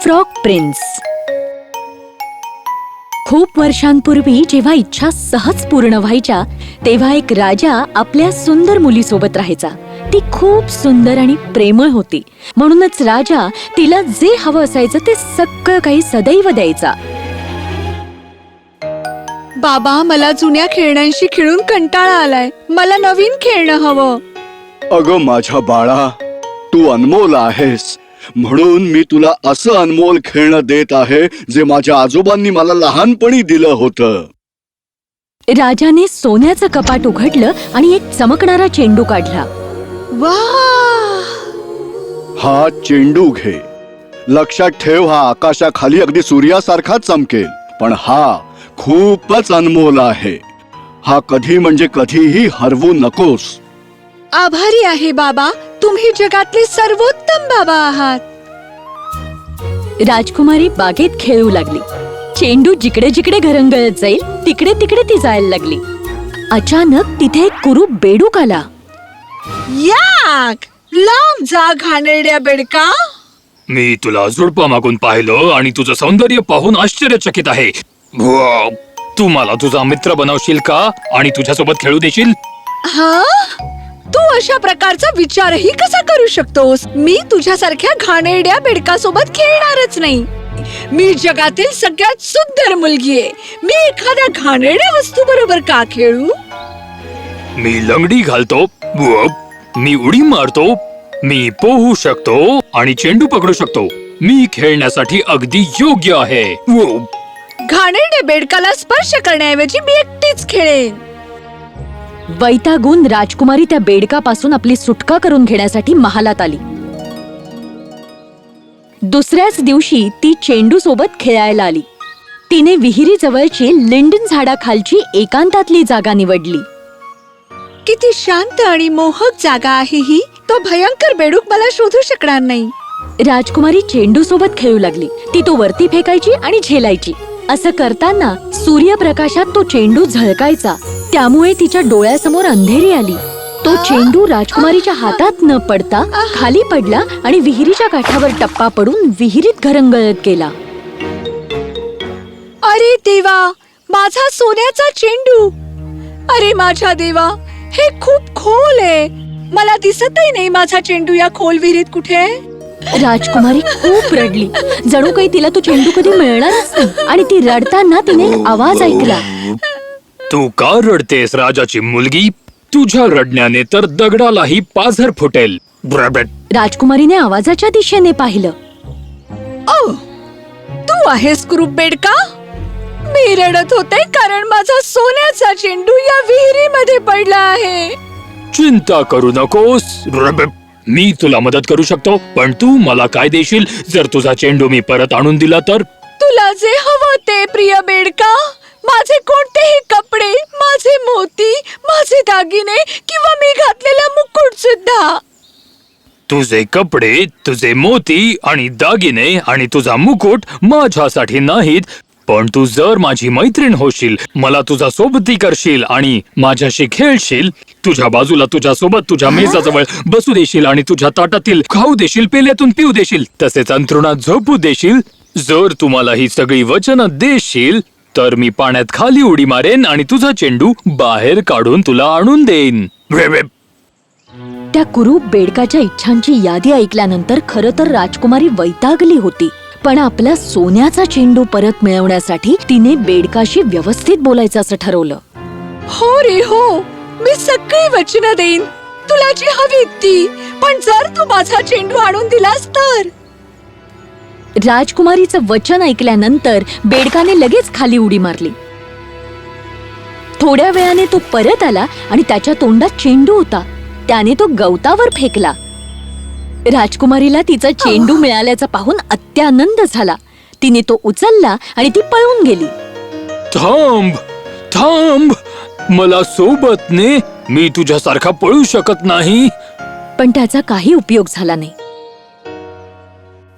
Frog prince. खूप वर्षांपूर्वी जेव्हा इच्छा सहज पूर्ण व्हायच्या तेव्हा एक राजा आपल्या सुंदर मुलीसोबत राहायचा. ती खूप सुंदर आणि प्रेमळ होती, म्हणूनच राजा तिला जे हवं असायचं ते सगळं काही सदैव द्यायचा. बाबा, मला जुन्या खेळण्यांशी खेळून कंटाळा आलाय. मला नवीन खेळणं हवं. अगं माझ्या बाळा, तू अनमोल आहेस, म्हणून मी तुला असं अनमोल खेळणं देत आहे जे माझ्या आजोबांनी मला लहानपणी दिलं होतं. राजाने सोन्याचं कपाट उघडलं आणि एक चमकणारा चेंडू काढला. वाह! हा चेंडू घे. लक्षात ठेव, हा आकाशाखाली अगदी सूर्यासारखा चमकेल, पण हा खूपच अनमोल आहे. हा कधी म्हणजे कधीही हरवू नकोस. आभारी आहे बाबा, तुम्ही जगातले सर्वोत्तम बाबा आहात. राजकुमारी बागेत खेळू लागली. चेंडू जिकडे जिकडे घरंगळत जाईल तिकडे तिकडे ती जायला लागली. अचानक तिथे एक कुरूप बेडूक आला. याक! लांब जा घाणेरड्या बेडका. मी तुला झुडपा मागून पाहिलं आणि तुझं सौंदर्य पाहून आश्चर्यचकित आहे. तू मला तुझा मित्र बनवशील का आणि तुझ्यासोबत खेळू देशील? हा? तू अशा प्रकारचा विचारही कसा करू शकतोस? मी तुझ्यासारख्या घाणेरड्या बेडकासोबत खेळणारच नाही. मी जगातील सगळ्यात सुंदर मुलगी आहे. मी एखाद्या घाणेरड्या वस्तू बरोबर का खेळू? मी लंगडी घालतो, मी उडी मारतो, मी पोहू शकतो आणि चेंडू पकडू शकतो. मी खेळण्यासाठी अगदी योग्य आहे. घाणेरड्या बेडकाला स्पर्श करण्याऐवजी मी एकटीच खेळेन. वैतागून राजकुमारी त्या बेडकापासून आपली सुटका करून घेण्यासाठी महालात आली. दुसऱ्याच दिवशी ती चेंडू सोबत खेळायला आली. तिने विहिरीजवळची लिंडन झाडाखालची एकांतातली जागा निवडली. किती शांत आणि मोहक जागा आहे ही. तो भयंकर बेडूक मला शोधू शकणार नाही. राजकुमारी चेंडू सोबत खेळू लागली. ती तो वरती फेकायची आणि झेलायची. असं करताना सूर्यप्रकाशात तो चेंडू झळकायचा, त्यामुळे तिच्या डोळ्यासमोर अंधेरी आली. तो चेंडू राजकुमारीच्या हातात न पडता खाली पडला आणि विहिरीच्या काठावर टप्पा पडून विहिरीत घरंगळत गेला. अरे देवा, माझा सोन्याचा चेंडू. अरे माझ्या देवा, हे खूप खोल आहे. मला दिसतही नाही माझा चेंडू या खोल विहिरीत कुठे आहे. राजकुमारी खूप रडली, जणू काही तिला तो चेंडू कधी मिळणारच नाही. आणि ती रडताना तिने एक आवाज ऐकला. तू का रडतेस राजाची मुलगी? तुझ्या रडण्याने तर दगडालाही पाझर फुटेल. राजकुमारीने आवाजाच्या दिशेने पाहिलं. ओ, तू आहेस कुरूप बेडका? मी रडत होते कारण माझा सोन्याचा चेंडू या विहिरीमध्ये पडला आहे. चिंता करू नकोस, मी तुला मदत करू शकतो. पण तू मला काय देशील जर तुझा चेंडू मी परत आणून दिला तर? तुला जे हवं ते, प्रिय बेडका. माझे कोणतेही कपडे, माझे मोती, माझे दागिने किंवा मी घातलेला मुकुट सुद्धा. तुझे कपडे, तुझे मोती आणि दागिने आणि तुझा मुकुट माझ्यासाठी नाहीत, पण तू जर माझी मैत्रीण होशील, मला तुझा सोबती करशील आणि माझ्याशी खेळशील, तुझ्या बाजूला तुझ्या सोबत तुझ्या मेजाजवळ बसू देशील आणि तुझ्या ताटातील खाऊ देशील, पेल्यातून पिऊ देशील, तसेच अंथरुणात झोपू देशील, जर तू मला ही सगळी वचनं देशील तर मी पाण्यात खाली उडी मारेन आणि तुझा चेंडू बाहेर काढून तुला आणून देईन. त्या कुरूप बेडकाच्या इच्छांची यादी ऐकल्यानंतर खरं तर राजकुमारी वैतागली होती. पण आपला सोन्याचा चेंडू परत मिळवण्यासाठी तिने बेडकाशी व्यवस्थित बोलायचं असं ठरवलं. हो रे हो, मी सगळी वचनं देईन तुला जी हवी ती, पण जर तू माझा चेंडू आणून दिलास तर. राजकुमारीचं वचन ऐकल्यानंतर बेडकाने लगेच खाली उडी मारली. थोड्या वेळाने तो परत आला आणि त्याच्या तोंडात चेंडू होता. त्याने तो गवतावर फेकला. राजकुमारीला तिचा चेंडू मिळाल्याचा पाहून अत्यानंद झाला. तिने तो उचलला आणि ती पळून गेली. थांब थांब, मला सोबत ने, मी तुझ्यासारखा पळू शकत नाही. पण त्याचा काही उपयोग झाला नाही.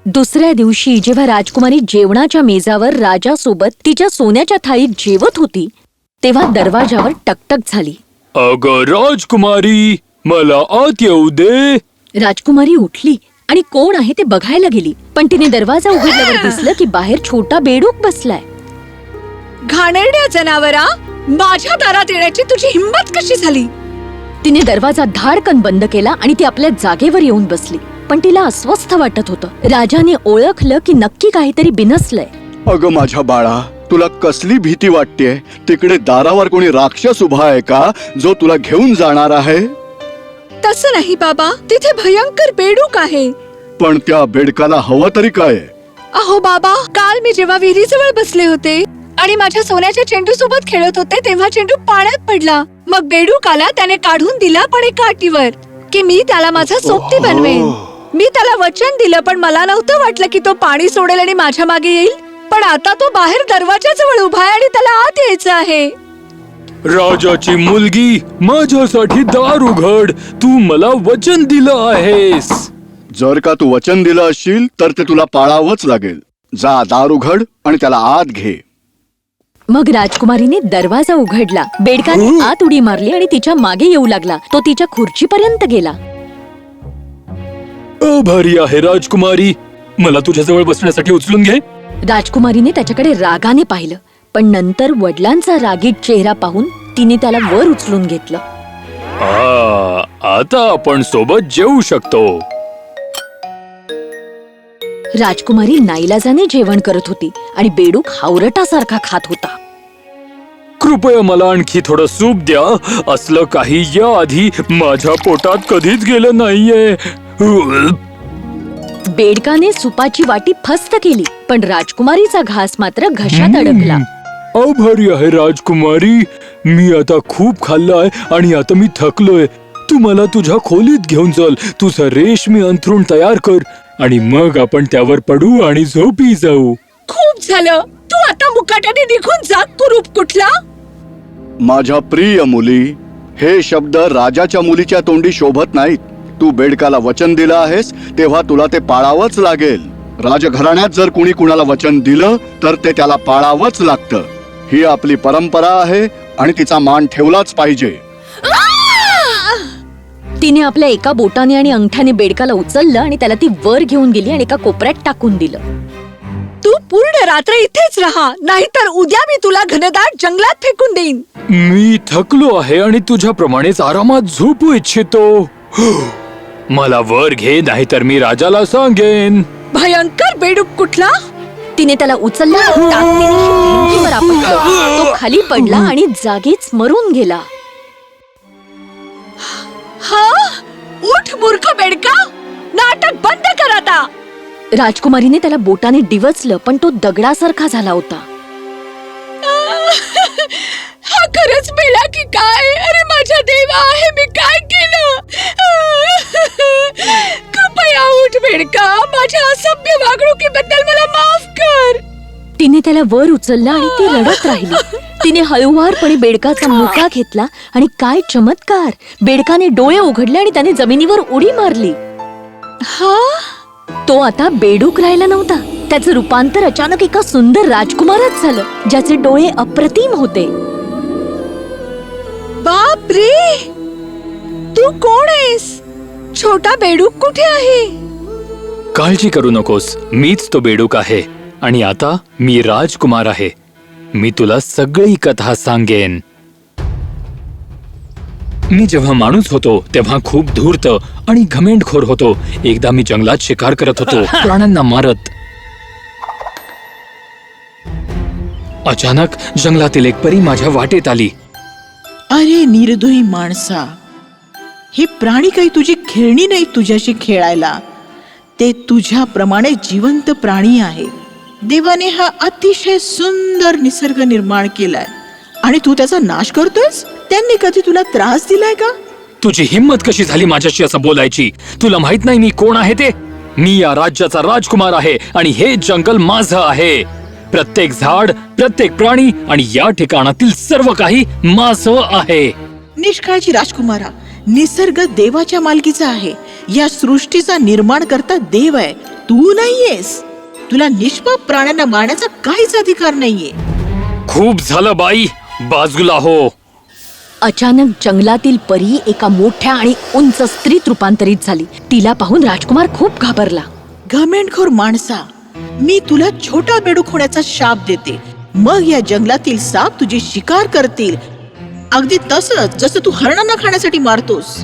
दुसऱ्या दिवशी जेव्हा राजकुमारी जेवणाच्या मेजावर राजासोबत तिच्या सोन्याच्या थाळीत जेवत होती तेव्हा दरवाजावर टकटक झाली. अगं राजकुमारी, मला आत येऊ दे. राजकुमारी उठली आणि कोण आहे ते बघायला गेली. पण तिने दरवाजा उघडल्यावर दिसलं की बाहेर छोटा बेडूक बसलाय. घाणेरड्या जनावरा, माझ्या दारात येण्याची तुझी हिंमत कशी झाली? तिने दरवाजा धाडकन बंद केला आणि ती आपल्या जागेवर येऊन बसली. पण तिला अस्वस्थ वाटत होतं. राजाने ओळखलं की नक्की काहीतरी बिनसलंय. अगं माझ्या बाळा, तुला कसली भीती वाटतेय? तिकडे दारावर कोणी राक्षस उभा आहे का जो तुला घेऊन जाणार आहे? तसं नाही बाबा, तिथे भयंकर बेडूक आहे. पण त्या बेडकाला हवं तरी काय? अहो बाबा, काल मी जेव्हा विहिरीजवळ बसले होते आणि माझ्या सोन्याच्या चेंडू सोबत खेळत होते तेव्हा चेंडू पाण्यात पडला. मग बेडूक आला, त्याने काढून दिला पण एका अटीवर, की मी त्याला माझा सोबती बनवेन. मी त्याला वचन दिलं, पण मला नव्हतं वाटलं की तो पाणी सोडेल आणि माझ्या मागे येईल. पण आता तो बाहेर दरवाजाजवळ उभा आहे आणि त्याला आत यायचं आहे. राजाची मुलगी, माझ्यासाठी दार उघड. तू मला वचन दिलं आहेस. जर का तू वचन दिलं असशील तर ते तुला पाळावंच लागेल. जा, दार उघड आणि त्याला आत घे. मग राजकुमारीने दरवाजा उघडला. बेडकाने आत उडी मारली आणि तिच्या मागे येऊ लागला. तो तिच्या खुर्चीपर्यंत गेला. आभारी आहे राजकुमारी. मला तुझ्याजवळ बसण्यासाठी उचलून घे. राजकुमारीने त्याच्याकडे रागाने पाहिलं, पण नंतर वडिलांचा रागीट चेहरा पाहून तिने त्याला वर उचलून घेतलं. आता आपण सोबत जेवू शकतो. राजकुमारी नाईलाजाने जेवण करत होती आणि बेडूक हावरटासारखा खात होता. कृपया मला आणखी थोडं सूप द्या. असलं काही या आधी माझ्या पोटात कधीच गेलं नाहीये. बेडकाने सुपाची वाटी फस्त केली, पण राजकुमारीचा घास मात्र घशात अडकला. आभारी आहे राजकुमारी. मी आता खूप खाल्लाय आणि आता मी थकलोय. तू मला तुझ्या खोलीत घेऊन चल. तुझं रेशमी अंथरूण तयार कर आणि मग आपण त्यावर पडू आणि झोपी जाऊ. खूप झालं. तू आता मुकाट्याने निघून जा, कुरूप कुठला. माझ्या प्रिय मुली, हे शब्द राजाच्या मुलीच्या तोंडी शोभत नाहीत. तू बेडकाला वचन दिलं आहेस तेव्हा तुला ते पाळावंच लागेल. राजघराण्यात जर कुणी कुणाला वचन दिलं तर ते त्याला पाळावंच लागतं. ही आपली परंपरा आहे आणि तिचा मान ठेवलाच पाहिजे. तिने आपल्या एका बोटाने आणि अंगठ्याने बेडकाला उचललं आणि त्याला ती वर घेऊन गेली आणि एका कोपऱ्यात टाकून दिलं. तू पूर्ण रात्र इथेच राहा, नाहीतर उद्या मी तुला घनदाट जंगलात फेकून देईन. मी थकलो आहे आणि तुझ्याप्रमाणेच आरामात झोपू इच्छितो. मला वर घे, नाहीतर मी राजाला सांगेन. भयंकर बेडूक कुठला. तिने त्याला उचललं आणि ताकदीने भिंतीवर आपटलं. तो खाली पडला आणि जागीच मरून गेला. हा, उठ मूर्ख बेडका, नाटक बंद कर आता. राजकुमारीने त्याला बोटाने डिवचलं, पण तो दगडासारखा झाला होता. हा खरंच मेला की काय? अरे माझ्या देवा, आहे मी काय केलं? कृपया उठ बेडका, माझ्या असभ्य वागणुकीबद्दल मला माफ कर. तिने त्याला वर उचललं आणि ती रडत राहिली. तिने हळूवारपणे बेडकाचा मुका घेतला आणि काय चमत्कार! बेडकाने डोळे उघडले आणि त्याने जमिनीवर उडी मारली. हा, तो आता बेडूक राहिला नव्हता. त्याचं रूपांतर अचानक एका सुंदर राजकुमारात झालं, ज्याचे डोळे अप्रतिम होते. बाप रे, तू कोण आहेस? छोटा बेडूक कुठे आहे? काळजी करू नकोस, मीच तो बेडूक आहे आणि आता मी राजकुमार आहे. मी तुला सगळी कथा सांगेन. मी जेव्हा माणूस होतो तेव्हा खूप धूर्त आणि घमेंडखोर होतो. एकदा मी जंगलात शिकार करत होतो, प्राण्यांना मारत. अचानक जंगलातील एक परी माझ्या वाटेत आली. अरे निर्दयी माणसा, हे प्राणी काही तुझी खेळणी नाही तुझ्याशी खेळायला. ते तुझ्याप्रमाणे जिवंत प्राणी आहे. देवाने हा अतिशय सुंदर निसर्ग निर्माण केलाय आणि तू त्याचा नाश करतोयस. त्यांनी कधी तुला त्रास दिलाय का? तुझी हिम्मत कशी झाली माझ्याशी असं बोलायची? तुला माहित नाही मी कोण आहे ते? मी या राज्याचा राजकुमार आहे आणि हे जंगल माझं आहे. प्रत्येक झाड, प्रत्येक प्राणी आणि या ठिकाणातील सर्व काही माझं आहे. निष्काळजी राजकुमारा, निसर्ग देवाच्या मालकीचा आहे. या सृष्टीचा निर्माण करता देव आहे, तू नाहीयेस. तुला निष्पाप प्राण्यांना मारण्याचा काहीच अधिकार नाहीये. खूप झालं बाई, बाजूला हो. अचानक जंगलातील परी एका मोठ्या आणि उंच स्त्रीत रूपांतरित झाली. तिला पाहून राजकुमार खूप घाबरला. घमेंडखोर माणसा, मी तुला छोटा बेडूक होण्याचा शाप देते. मग या जंगलातील साप तुझी शिकार करतील, अगदी तसंच जसं तू हरणांना खाण्यासाठी मारतोस.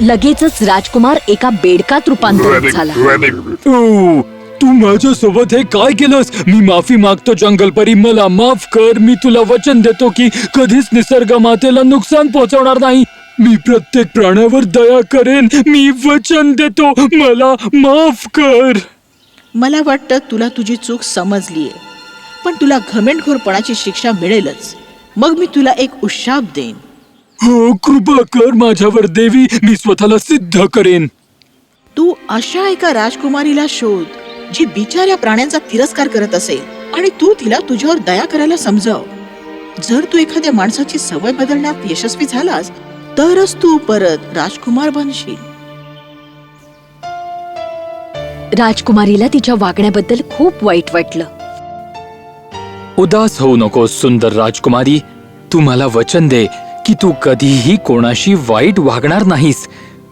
लगेचच राजकुमार एका बेडकात रूपांतरित झाला. ओ, तू माझ्या सोबत हे काय केलंस? मी माफी मागतो जंगलपरी, मला माफ कर. मी तुला वचन देतो की कधीच निसर्ग मातेला नुकसान पोहोचवणार नाही. मी प्रत्येक प्राण्यावर दया करेन. मी वचन देतो, मला माफ कर. मला वाटतं तुला तुझी चूक समजलीये, पण तुला घमेंडखोरपणाची शिक्षा मिळेलच. मग मी तुला एक उशाप देईन. हो, कृपा कर माझ्यावर देवी, मी स्वतःला सिद्ध करेन. तू अशा एका राजकुमारीला शोध जी बिचाऱ्या प्राण्यांचा तिरस्कार करत असेल, आणि तू तिला तुझ्यावर दया करायला समजाव. जर तू एखाद्या माणसाची सवय बदलण्यात यशस्वी झालास तरच तू परत राजकुमार बनशील. राजकुमारीला तिच्या वागण्याबद्दल खूप वाईट वाटलं. उदास होऊ नकोस सुंदर राजकुमारी. तू मला वचन दे की तू कधीही कोणाशी वाईट वागणार नाहीस.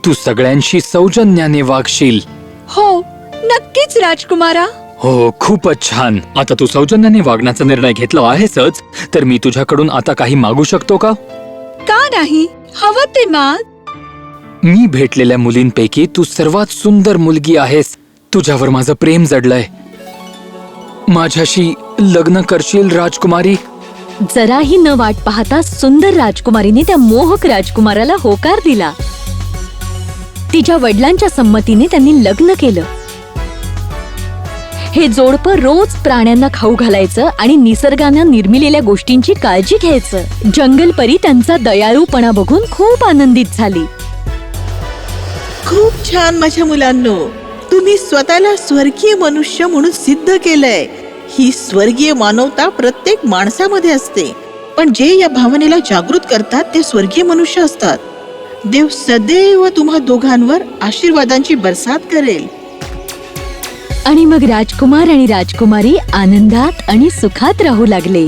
तू सगळ्यांशी सौजन्याने वागशील. हो, नक्कीच राजकुमारा. हो, खूपच छान. आता तू सौजन्याने वागण्याचा निर्णय घेतला आहेसच, तर मी तुझ्याकडून आता काही मागू शकतो का? का नाही? हवं ते माग. मी भेटलेल्या मुलींपैकी तू सर्वात सुंदर मुलगी आहेस. तुझ्यावर माझं प्रेम जडलंय. माझ्याशी लग्न करशील राजकुमारी? जराही न वाट पाहता सुंदर राजकुमारीने त्या मोहक राजकुमाराला होकार दिला. तिच्या वडिलांच्या संमतीने त्यांनी लग्न केलं. हे जोडपं रोज प्राण्यांना खाऊ घालायचं आणि निसर्गानं निर्मिलेल्या गोष्टींची काळजी घ्यायचं. जंगलपरी त्यांचा दयाळूपणा बघून खूप आनंदित झाली. खूप छान माझ्या मुलांनो, तुम्ही स्वतःला स्वर्गीय मनुष्य म्हणून सिद्ध केलंय. ही स्वर्गीय मानवता प्रत्येक माणसामध्ये असते, पण जे या भावनेला जागृत करतात ते स्वर्गीय मनुष्य असतात. देव सदैव तुम्हा दोघांवर आशीर्वादांची बरसात करेल. आणि मग राजकुमार आणि राजकुमारी आनंदात आणि सुखात राहू लागले.